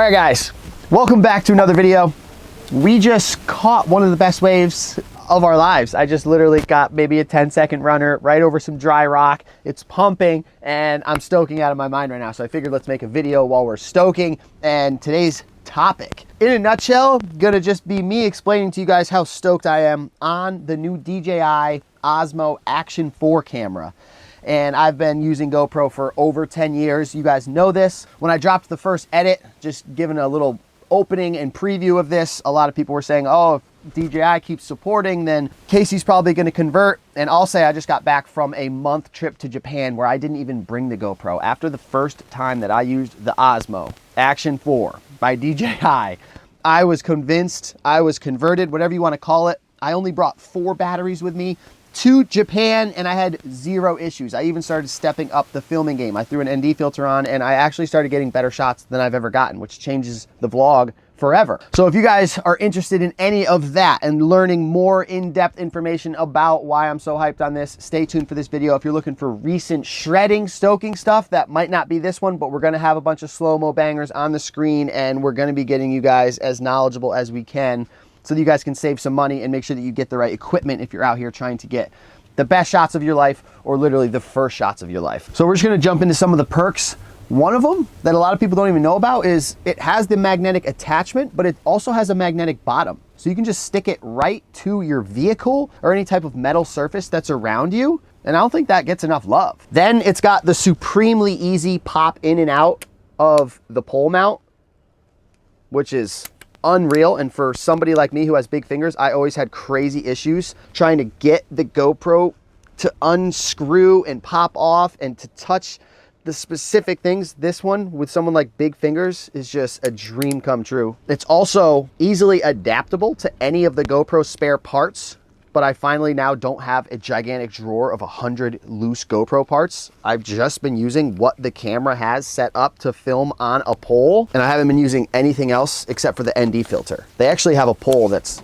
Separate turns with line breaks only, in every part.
All right, guys, welcome back to another video. We just caught one of the best waves of our lives. I just literally got maybe a 10-second runner right over some dry rock. It's pumping and I'm stoking out of my mind right now. So I figured let's make a video while we're stoking. And today's topic, in a nutshell, gonna just be me explaining to you guys how stoked I am on the new DJI Osmo Action 4 camera. And I've been using GoPro for over 10 years. You guys know this. When I dropped the first edit, just giving a little opening and preview of this, a lot of people were saying, oh, if DJI keeps supporting, then Casey's probably gonna convert. And I'll say I just got back from a month trip to Japan where I didn't even bring the GoPro. After the first time that I used the Osmo Action 4 by DJI, I was convinced, I was converted, whatever you wanna call it. I only brought 4 batteries with me to Japan and I had 0 issues. I even started stepping up the filming game. I threw an ND filter on and I actually started getting better shots than I've ever gotten, which changes the vlog forever. So if you guys are interested in any of that and learning more in-depth information about why I'm so hyped on this, stay tuned for this video. If you're looking for recent shredding, stoking stuff, that might not be this one, but we're gonna have a bunch of slow-mo bangers on the screen and we're gonna be getting you guys as knowledgeable as we can so that you guys can save some money and make sure that you get the right equipment if you're out here trying to get the best shots of your life or literally the first shots of your life. So we're just gonna jump into some of the perks. One of them that a lot of people don't even know about is it has the magnetic attachment, but it also has a magnetic bottom. So you can just stick it right to your vehicle or any type of metal surface that's around you. And I don't think that gets enough love. Then it's got the supremely easy pop in and out of the pole mount, which is unreal. And for somebody like me who has big fingers, I always had crazy issues trying to get the GoPro to unscrew and pop off and to touch the specific things. This one with someone like big fingers is just a dream come true. It's also easily adaptable to any of the GoPro spare parts, but I finally now don't have a gigantic drawer of 100 loose GoPro parts. I've just been using what the camera has set up to film on a pole, and I haven't been using anything else except for the ND filter. They actually have a pole that's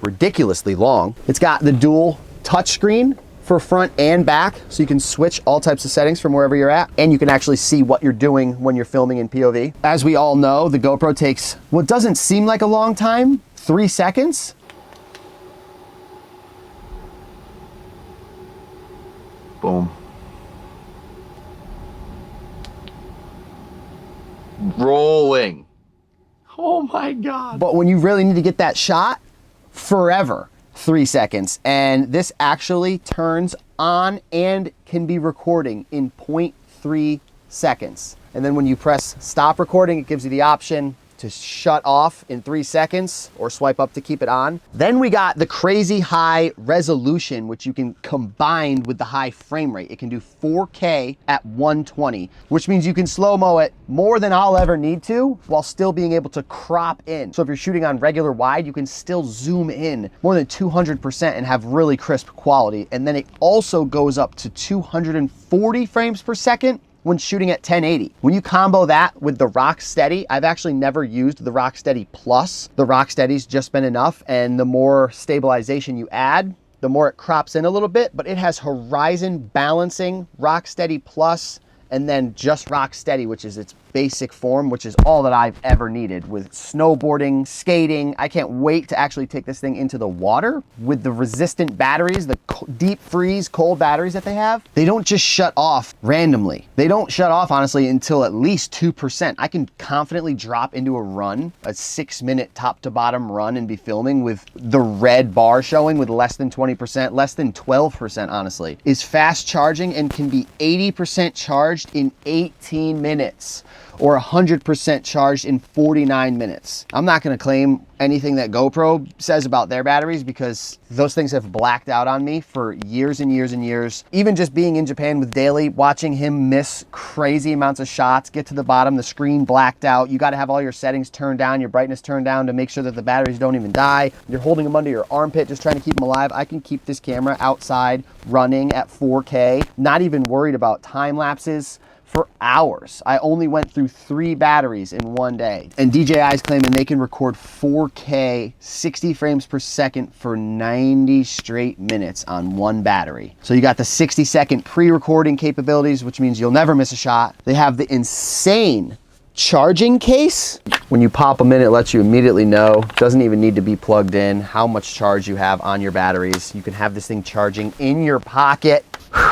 ridiculously long. It's got the dual touchscreen for front and back, so you can switch all types of settings from wherever you're at, and you can actually see what you're doing when you're filming in POV. As we all know, the GoPro takes what doesn't seem like a long time, 3 seconds. Boom. Rolling. Oh my God. But when you really need to get that shot, forever, 3 seconds. And this actually turns on and can be recording in 0.3 seconds. And then when you press stop recording, it gives you the option to shut off in 3 seconds or swipe up to keep it on. Then we got the crazy high resolution, which you can combine with the high frame rate. It can do 4K at 120, which means you can slow-mo it more than I'll ever need to while still being able to crop in. So if you're shooting on regular wide, you can still zoom in more than 200% and have really crisp quality. And then it also goes up to 240 frames per second when shooting at 1080. When you combo that with the Rocksteady, I've actually never used the Rocksteady Plus. The Rocksteady's just been enough, and the more stabilization you add, the more it crops in a little bit, but it has horizon balancing, Rocksteady Plus, and then just Rocksteady, which is its basic form, which is all that I've ever needed with snowboarding, skating. I can't wait to actually take this thing into the water with the resistant batteries, the deep freeze cold batteries that they have. They don't just shut off randomly. They don't shut off, honestly, until at least 2%. I can confidently drop into a run, a 6-minute top to bottom run, and be filming with the red bar showing with less than 20%, less than 12%, honestly. Is fast charging and can be 80% charged in 18 minutes. Or 100% charged in 49 minutes. I'm not gonna claim anything that GoPro says about their batteries because those things have blacked out on me for years and years and years. Even just being in Japan with Daly, watching him miss crazy amounts of shots, get to the bottom, the screen blacked out. You gotta have all your settings turned down, your brightness turned down to make sure that the batteries don't even die. You're holding them under your armpit, just trying to keep them alive. I can keep this camera outside running at 4K, not even worried about time lapses for hours. I only went through 3 batteries in one day. And DJI is claiming they can record 4K 60 frames per second for 90 straight minutes on one battery. So you got the 60-second pre-recording capabilities, which means you'll never miss a shot. They have the insane charging case. When you pop them in, it lets you immediately know, doesn't even need to be plugged in, how much charge you have on your batteries. You can have this thing charging in your pocket.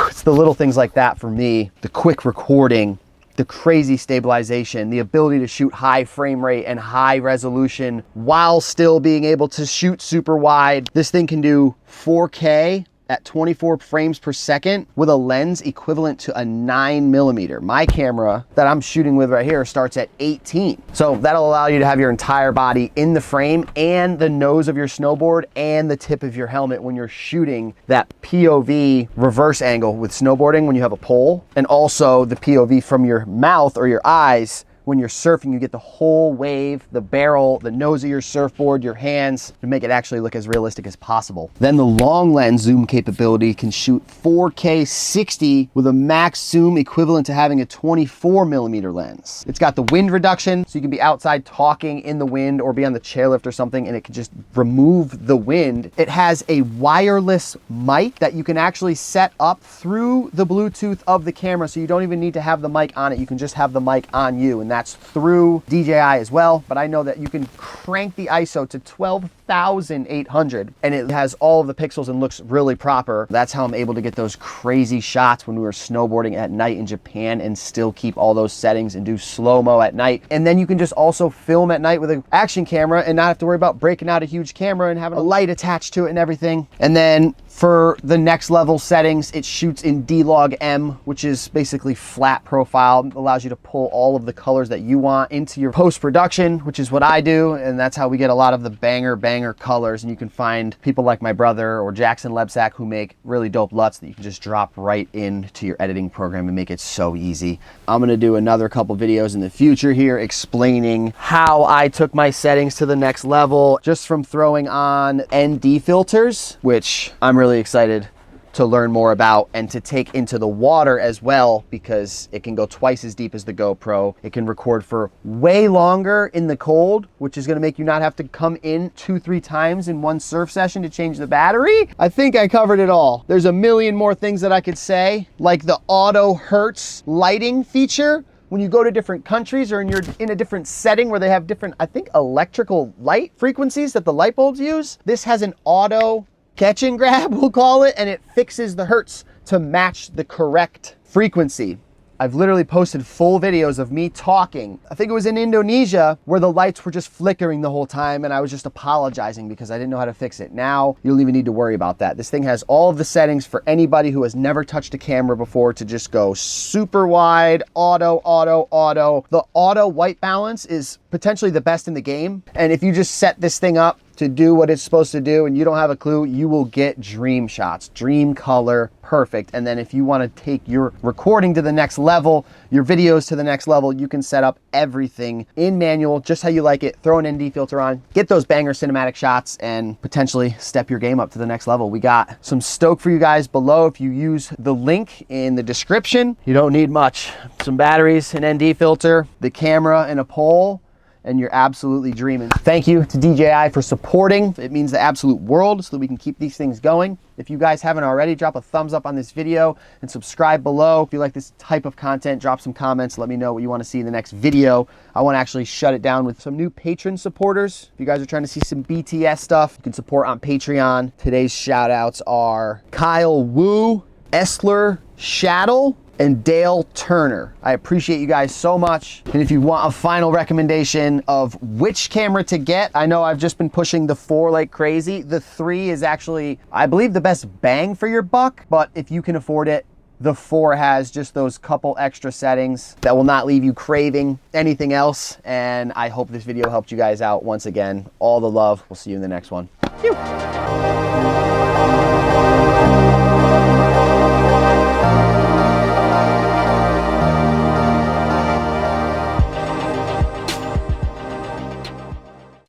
It's the little things like that for me, the quick recording, the crazy stabilization, the ability to shoot high frame rate and high resolution while still being able to shoot super wide. This thing can do 4K at 24 frames per second with a lens equivalent to a 9mm. My camera that I'm shooting with right here starts at 18. So that'll allow you to have your entire body in the frame and the nose of your snowboard and the tip of your helmet when you're shooting that POV reverse angle with snowboarding when you have a pole, and also the POV from your mouth or your eyes. When you're surfing, you get the whole wave, the barrel, the nose of your surfboard, your hands, to make it actually look as realistic as possible. Then the long lens zoom capability can shoot 4K 60 with a max zoom equivalent to having a 24mm lens. It's got the wind reduction, so you can be outside talking in the wind or be on the chairlift or something, and it can just remove the wind. It has a wireless mic that you can actually set up through the Bluetooth of the camera, so you don't even need to have the mic on it. You can just have the mic on you, and that's through DJI as well. But I know that you can crank the ISO to 12,800 and it has all of the pixels and looks really proper. That's how I'm able to get those crazy shots when we were snowboarding at night in Japan and still keep all those settings and do slow-mo at night. And then you can just also film at night with an action camera and not have to worry about breaking out a huge camera and having a light attached to it and everything. And then for the next level settings, it shoots in D-Log-M, which is basically flat profile. It allows you to pull all of the colors that you want into your post-production, which is what I do, and that's how we get a lot of the banger colors. And you can find people like my brother or Jackson Lebsack who make really dope LUTs that you can just drop right into your editing program and make it so easy. I'm gonna do another couple videos in the future here explaining how I took my settings to the next level just from throwing on ND filters, which I'm really excited to learn more about and to take into the water as well, because it can go twice as deep as the GoPro. It can record for way longer in the cold, which is gonna make you not have to come in 2-3 times in one surf session to change the battery. I think I covered it all. There's a million more things that I could say, like the auto hertz lighting feature. When you go to different countries or you're in a different setting where they have different, I think, electrical light frequencies that the light bulbs use, this has an auto catch and grab, we'll call it, and it fixes the hertz to match the correct frequency. I've literally posted full videos of me talking. I think it was in Indonesia where the lights were just flickering the whole time and I was just apologizing because I didn't know how to fix it. Now you don't even need to worry about that. This thing has all of the settings for anybody who has never touched a camera before to just go super wide, auto. The auto white balance is potentially the best in the game. And if you just set this thing up to do what it's supposed to do and you don't have a clue, you will get dream shots, dream color, perfect. And then if you want to take your recording to the next level, your videos to the next level, you can set up everything in manual, just how you like it, throw an ND filter on, get those banger cinematic shots, and potentially step your game up to the next level. We got some stoke for you guys below. If you use the link in the description, you don't need much. Some batteries, an ND filter, the camera, and a pole, and you're absolutely dreaming. Thank you to DJI for supporting. It means the absolute world so that we can keep these things going. If you guys haven't already, drop a thumbs up on this video and subscribe below. If you like this type of content, drop some comments. Let me know what you want to see in the next video. I want to actually shut it down with some new patron supporters. If you guys are trying to see some BTS stuff, you can support on Patreon. Today's shout outs are Kyle Wu, Esler Shaddle, and Dale Turner. I appreciate you guys so much. And if you want a final recommendation of which camera to get, I know I've just been pushing the 4 like crazy. The 3 is actually, I believe, the best bang for your buck, but if you can afford it, the 4 has just those couple extra settings that will not leave you craving anything else. And I hope this video helped you guys out. Once again, all the love. We'll see you in the next one. Phew.